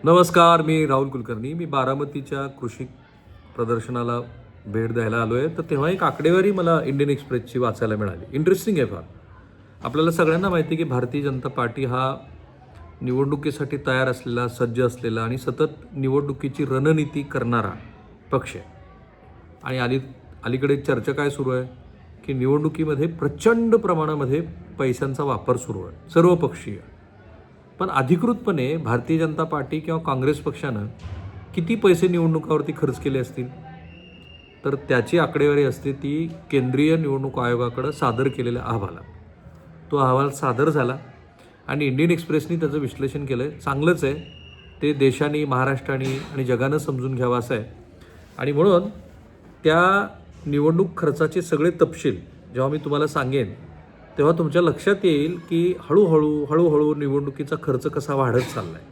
नमस्कार, मी राहुल कुलकर्णी. मी बारामतीच्या कृषी प्रदर्शनाला भेट द्यायला आलो आहे. तर तेव्हा एक आकडेवारी मला इंडियन एक्सप्रेसची वाचायला मिळाली. इंटरेस्टिंग आहे फार. आपल्याला सगळ्यांना माहिती आहे की भारतीय जनता पार्टी हा निवडणुकीसाठी तयार असलेला, सज्ज असलेला आणि सतत निवडणुकीची रणनीती करणारा पक्ष आहे. आणि अलीकडे चर्चा काय सुरू आहे की निवडणुकीमध्ये प्रचंड प्रमाणामध्ये पैशांचा वापर सुरू आहे, सर्वपक्षीय. पण अधिकृतपणे भारतीय जनता पार्टी किंवा काँग्रेस पक्षानं किती पैसे निवडणुकावरती खर्च केले असतील, तर त्याची आकडेवारी असते ती केंद्रीय निवडणूक आयोगाकडं सादर केलेल्या अहवालात. तो अहवाल सादर झाला आणि इंडियन एक्सप्रेसनी त्याचं विश्लेषण केलं आहे. चांगलंच आहे. ते देशाने, महाराष्ट्राने आणि जगानं समजून घ्यावं असं आहे. आणि म्हणून त्या निवडणूक खर्चाचे सगळे तपशील जेव्हा मी तुम्हाला सांगेन तेव्हा तुमच्या लक्षात येईल की हळूहळू निवडणुकीचा खर्च कसा वाढत चालला आहे.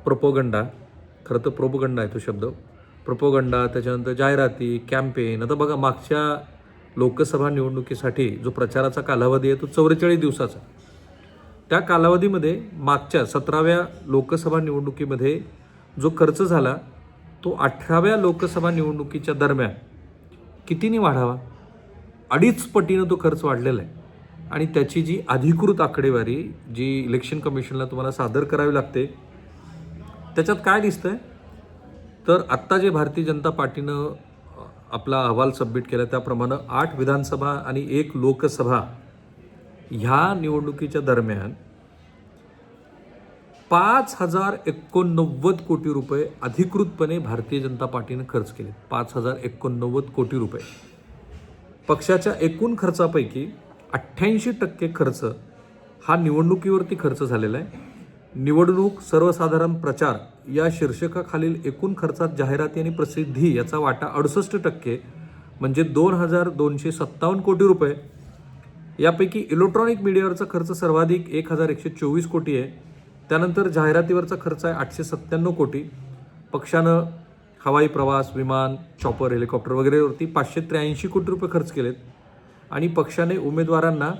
प्रोपोगंडा, खरं तर प्रोपोगंडा आहे तो शब्द. प्रोपोगंडा, त्याच्यानंतर जाहिराती, कॅम्पेन. आता बघा, मागच्या लोकसभा निवडणुकीसाठी जो प्रचाराचा कालावधी आहे तो 44 दिवसाचा. त्या कालावधीमध्ये मागच्या 17व्या लोकसभा निवडणुकीमध्ये जो खर्च झाला तो 18व्या लोकसभा निवडणुकीच्या दरम्यान कितीने वाढावा, 2.5 पटीनं तो खर्च वाढलेला आहे. आणि त्याची जी अधिकृत आकडेवारी जी इलेक्शन कमिशनला तुम्हाला सादर करावी लागते, त्याच्यात काय दिसतंय, तर आत्ता जे भारतीय जनता पार्टीनं आपला अहवाल सबमिट केला त्याप्रमाणे 8 विधानसभा आणि 1 लोकसभा ह्या निवडणुकीच्या दरम्यान 5,089 कोटी रुपये अधिकृतपणे भारतीय जनता पार्टीनं खर्च केले. 5,089 कोटी रुपये. पक्षाच्या एकूण खर्चापैकी 88% खर्च हा निवडणुकीवरती खर्च झालेला आहे. निवडणूक सर्वसाधारण प्रचार या शीर्षकाखालील एकूण खर्चात जाहिराती आणि प्रसिद्धी याचा वाटा 68%, म्हणजे 2,257 कोटी रुपये. यापैकी इलेक्ट्रॉनिक मीडियावरचा खर्च सर्वाधिक 1,124 कोटी आहे. त्यानंतर जाहिरातीवरचा खर्च आहे 897 कोटी. पक्षानं हवाई प्रवास, विमान, चॉपर, हेलिकॉप्टर वगैरेवरती 583 कोटी रुपये खर्च केलेत. आणि पक्षाने उमेदवारांना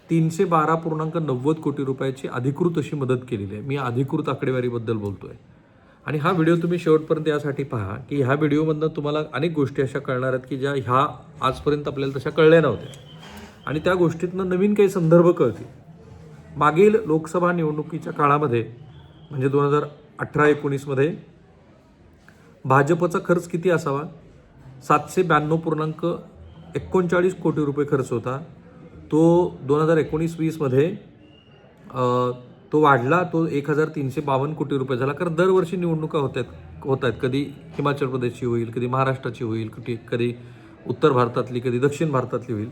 312.90 कोटी रुपयाची अधिकृत अशी मदत केलेली आहे. मी अधिकृत आकडेवारीबद्दल बोलतोय. आणि हा व्हिडिओ तुम्ही शेवटपर्यंत यासाठी पहा की ह्या व्हिडिओमधनं तुम्हाला अनेक गोष्टी अशा कळणार आहेत की ज्या ह्या आजपर्यंत आपल्याला तशा कळल्या नव्हत्या आणि त्या गोष्टीतनं नवीन काही संदर्भ कळतील. मागील लोकसभा निवडणुकीच्या काळामध्ये म्हणजे 2018-19मध्ये भाजपचा खर्च किती असावा, 792.39 कोटी रुपये खर्च होता. तो 2019-20मध्ये तो वाढला, तो 1,352 कोटी रुपये झाला. कारण दरवर्षी निवडणुका होत आहेत. कधी हिमाचल प्रदेशची होईल, कधी महाराष्ट्राची होईल, कधी उत्तर भारतातली, कधी दक्षिण भारतातली होईल.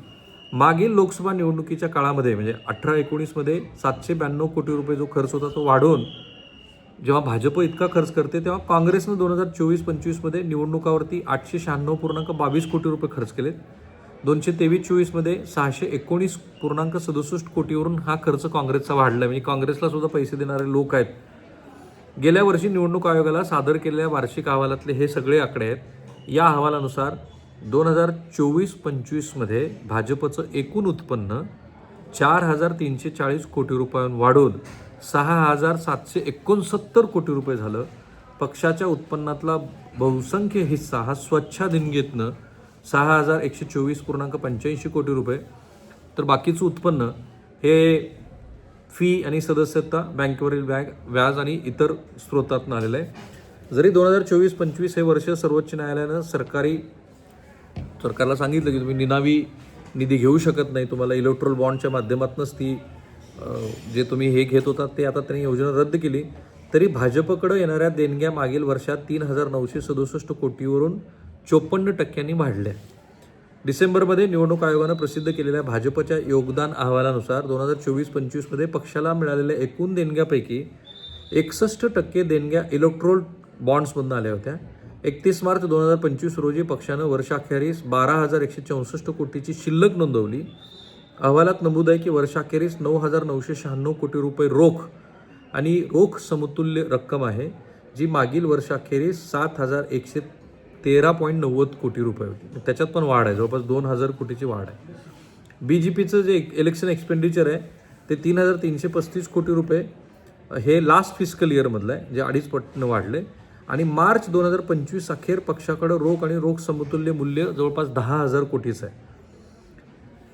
मागील लोकसभा निवडणुकीच्या काळामध्ये म्हणजे 18-19मध्ये 792 कोटी रुपये जो खर्च होता तो वाढवून जेव्हा भाजप इतका खर्च करते तेव्हा काँग्रेसनं 2024-25मध्ये निवडणुकावरती 896.22 कोटी रुपये खर्च केलेत. 2023-24मध्ये 619.67 कोटीवरून हा खर्च काँग्रेसचा वाढला. म्हणजे काँग्रेसला सुद्धा पैसे देणारे लोक आहेत. गेल्या वर्षी निवडणूक आयोगाला सादर केलेल्या वार्षिक अहवालातले हे सगळे आकडे आहेत. या अहवालानुसार 2024-25मध्ये भाजपचं एकूण उत्पन्न 4,340 कोटी रुपयांनी वाढून 6,769 कोटी रुपये झालं. पक्षाच्या उत्पन्नातला बहुसंख्य हिस्सा हा स्वच्छ देणगीतनं 6,124.85 कोटी रुपये. तर बाकीचं उत्पन्न हे फी आणि सदस्यता, बँकेवरील व्याज आणि इतर स्रोतातून आलेलं आहे. जरी 2024-25 हे वर्ष सर्वोच्च न्यायालयानं सरकारला सांगितलं की तुम्ही निनावी निधी घेऊ शकत नाही, तुम्हाला इलेक्ट्रोल बॉन्डच्या माध्यमातूनच ती जे तुम्ही हे घेत होता ते आता त्यांनी योजना रद्द केली, तरी भाजपकडं येणाऱ्या देणग्या मागील वर्षात 3,967 कोटीवरून 54% वाढल्या. डिसेंबरमध्ये निवडणूक आयोगानं प्रसिद्ध केलेल्या भाजपच्या योगदान अहवालानुसार 2024-25मध्ये पक्षाला मिळालेल्या एकूण देणग्यापैकी 61% देणग्या इलेक्ट्रोल बॉन्ड्समधून आल्या होत्या. 31 मार्च 2025 रोजी पक्षानं वर्षाखेरीस 12,164 कोटीची शिल्लक नोंदवली. अहवालात नमूद आहे की वर्षाखेरीस 9,996 कोटी रुपये रोख आणि रोख समतुल्य रक्कम आहे, जी मागील वर्षाखेरीस 7,113.90 कोटी रुपये होती. त्याच्यात पण वाढ आहे, जवळपास 2,000 कोटीची वाढ आहे. BJPचं जे इलेक्शन एक्सपेंडिचर आहे ते 3,335 कोटी रुपये हे लास्ट फिस्कल इयरमधलं आहे, जे 2.5 पटीनं वाढले. आणि मार्च 2025 अखेर पक्षाकडे रोख आणि रोख समतुल्य मूल्य जवळपास 10,000 कोटीचं आहे.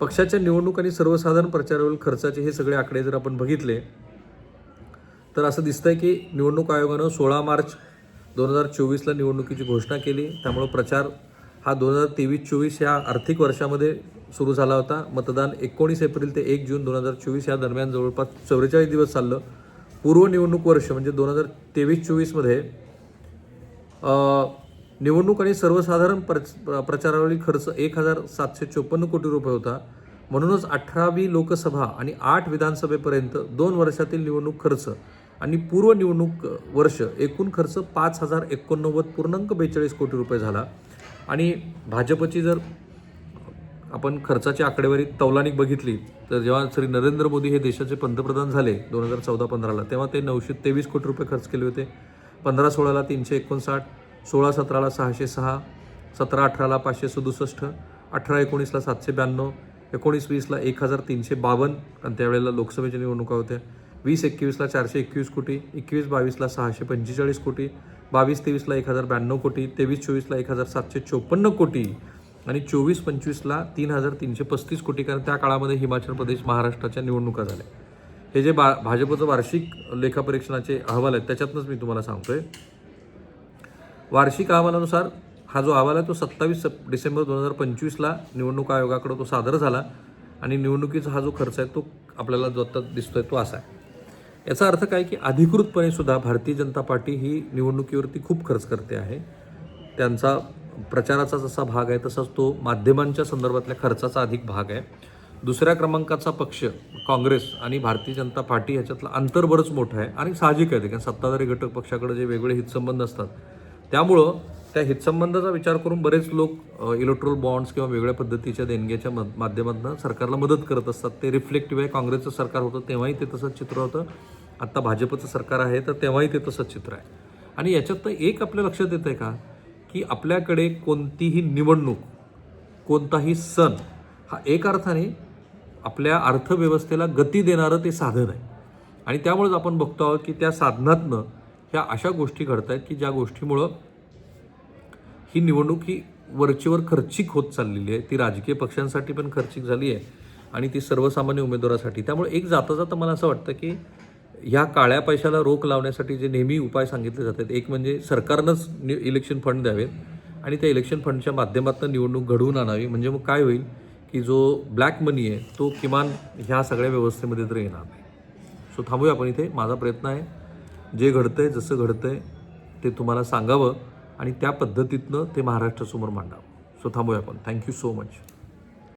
पक्षाच्या निवडणूक आणि सर्वसाधारण प्रचारावरील खर्चाचे हे सगळे आकडे जर आपण बघितले तर असं दिसतंय की निवडणूक आयोगानं 16 मार्च 2024ला निवडणुकीची घोषणा केली. त्यामुळं प्रचार हा 2023-24 या आर्थिक वर्षामध्ये सुरू झाला होता. मतदान 19 एप्रिल ते 1 जून 2024 या दरम्यान जवळपास 44 दिवस चाललं. पूर्व निवडणूक वर्ष म्हणजे 2023-24मध्ये निवडणूक आणि सर्वसाधारण प्रचारावरील खर्च 1,754 कोटी रुपये होता. म्हणूनच 18वी लोकसभा आणि 8 विधानसभेपर्यंत 2 वर्षातील निवडणूक खर्च आणि पूर्व निवडणूक वर्ष एकूण खर्च 5,089.42 कोटी रुपये झाला. आणि भाजपची जर आपण खर्चाची आकडेवारी तौलानिक बघितली तर जेव्हा श्री नरेंद्र मोदी हे देशाचे पंतप्रधान झाले 2014-15ला, तेव्हा ते 923 कोटी रुपये खर्च केले होते. 15-16ला 359, 16-17ला 606, 17-18ला 567, 18-19ला 792, 19-20ला 1,352, कारण त्यावेळेला लोकसभेच्या निवडणुका होत्या. 20-21ला 421 कोटी, 21-22ला 645 कोटी, 22-23ला 1,092 कोटी, 23-24ला 1,754 कोटी आणि 24-25ला 3,335 कोटी, कारण त्या काळामध्ये हिमाचल प्रदेश, महाराष्ट्राच्या निवडणुका झाल्या. हे जे भाजपचं वार्षिक लेखापरीक्षणाचे अहवाल आहेत त्याच्यातनंच मी तुम्हाला सांगतोय. वार्षिक अहवालानुसार हा जो अहवाल आहे तो 27 डिसेंबर 2025ला निवडणूक आयोगाकडे तो सादर झाला. आणि निवडणुकीचा हा जो खर्च आहे तो आपल्याला जो आता दिसतोय तो असा आहे. याचा अर्थ काय की अधिकृतपणे सुद्धा भारतीय जनता पार्टी ही निवडणुकीवरती खूप खर्च करते आहे. त्यांचा प्रचाराचा जसा भाग आहे तसाच तो माध्यमांच्या संदर्भातल्या खर्चाचा अधिक भाग आहे. दुसऱ्या क्रमांकाचा पक्ष काँग्रेस आणि भारतीय जनता पार्टी ह्याच्यातलं अंतर बरंच मोठं आहे आणि साहजिक आहे ते, कारण सत्ताधारी घटक पक्षाकडे जे वेगळे हितसंबंध असतात त्यामुळं त्या हितसंबंधाचा विचार करून बरेच लोक इलेक्ट्रोल बॉन्ड्स किंवा वेगळ्या पद्धतीच्या देणग्याच्या माध्यमातून सरकारला मदत करत असतात. ते रिफ्लेक्टिव्ह आहे. काँग्रेसचं सरकार होतं तेव्हाही ते तसंच चित्र होतं, आत्ता भाजपचं सरकार आहे तर तेव्हाही ते तसंच चित्र आहे. आणि याच्यात एक आपल्या लक्षात येतं आहे का की आपल्याकडे कोणतीही निवडणूक, कोणताही सण हा एक अर्थाने आपल्या अर्थव्यवस्थेला गती देणारं ते साधन आहे. आणि त्यामुळेच आपण बघतो आहोत की त्या साधनातनं ह्या अशा गोष्टी घडत आहेत की ज्या गोष्टीमुळं ही निवडणूक ही वरचीवर खर्चिक होत चाललेली आहे. ती राजकीय पक्षांसाठी पण खर्चिक झाली आहे आणि ती सर्वसामान्य उमेदवारासाठी. त्यामुळे एक जाता जाता मला असं वाटतं की ह्या काळ्या पैशाला रोख लावण्यासाठी जे नेहमी उपाय सांगितले जातात, एक म्हणजे सरकारनंच इलेक्शन फंड द्यावेत आणि त्या इलेक्शन फंडच्या माध्यमातून निवडणूक घडवून आणावी. म्हणजे मग काय होईल की जो ब्लॅक मनी आहे तो किमान ह्या सगळ्या व्यवस्थेमध्ये तर येणार नाही. सो थांबूया आपण इथे. माझा प्रयत्न आहे जे घडतंय, जसं घडतंय ते तुम्हाला सांगावं आणि त्या पद्धतीतनं ते महाराष्ट्रासमोर मांडावं. सो थांबूया आपण. Thank you so much.